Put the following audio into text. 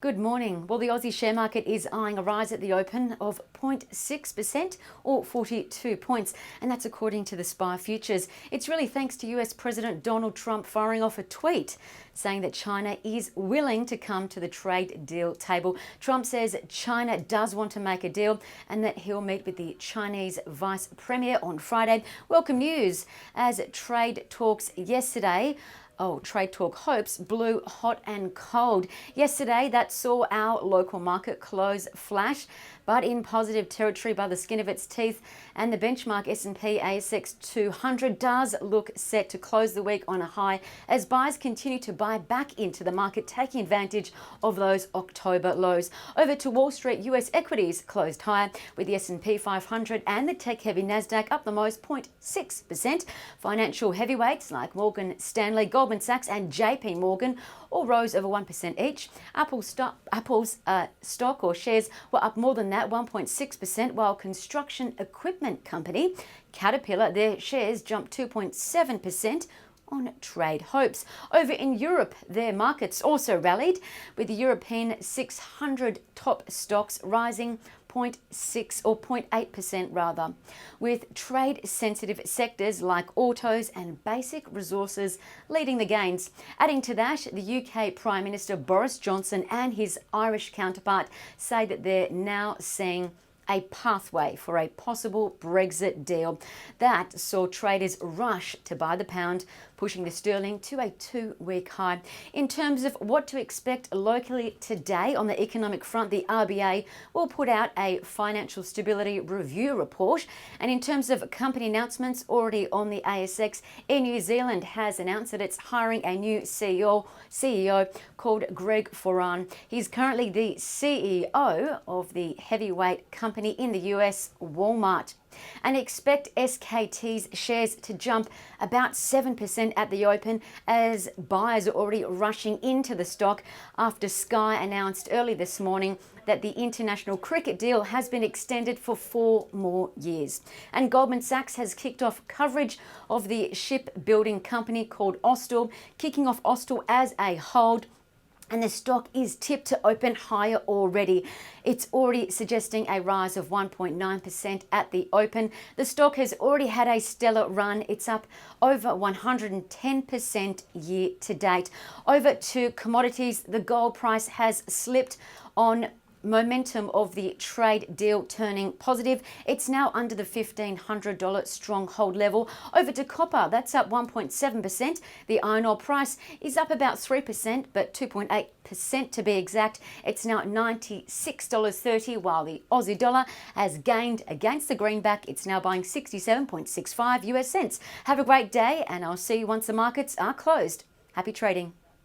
Good morning. Well, the Aussie share market is eyeing a rise at the open of 0.6% or 42 points, and that's according to the SPI futures. It's really thanks to US President Donald Trump firing off a tweet saying that China is willing to come to the trade deal table. Trump says China does want to make a deal and that he'll meet with the Chinese Vice Premier on Friday. Welcome news as trade talks yesterday. Trade talk hopes blew hot and cold. Yesterday, that saw our local market close flash, but in positive territory by the skin of its teeth, and the benchmark S&P ASX 200 does look set to close the week on a high as buyers continue to buy back into the market, taking advantage of those October lows. Over to Wall Street, US equities closed higher with the S&P 500 and the tech-heavy Nasdaq up the most 0.6%. Financial heavyweights like Morgan Stanley, Goldman Sachs and JP Morgan all rose over 1% each. Apple's stock or shares were up more than that, 1.6%, while construction equipment company Caterpillar, their shares jumped 2.7% on trade hopes. Over in Europe, their markets also rallied, with the European 600 top stocks rising 0.6 or 0.8% rather, with trade-sensitive sectors like autos and basic resources leading the gains. Adding to that, the UK Prime Minister Boris Johnson and his Irish counterpart say that they're now seeing a pathway for a possible Brexit deal. That saw traders rush to buy the pound, pushing the sterling to a 2-week high. In terms of what to expect locally today on the economic front, the RBA will put out a financial stability review report. And in terms of company announcements already on the ASX, Air New Zealand has announced that it's hiring a new CEO called Greg Foran. He's currently the CEO of the heavyweight company in the US, Walmart. And expect SKT's shares to jump about 7% at the open as buyers are already rushing into the stock after Sky announced early this morning that the international cricket deal has been extended for 4 more years. And Goldman Sachs has kicked off coverage of the shipbuilding company called Austal, kicking off Austal as a hold. And the stock is tipped to open higher already. It's already suggesting a rise of 1.9% at the open. The stock has already had a stellar run. It's up over 110% year to date. Over to commodities, the gold price has slipped on momentum of the trade deal turning positive. It's now under the $1,500 stronghold level. Over to copper, that's up 1.7%. The iron ore price is up about 3%, but 2.8% to be exact. It's now $96.30, while the Aussie dollar has gained against the greenback. It's now buying 67.65 US cents. Have a great day, and I'll see you once the markets are closed. Happy trading.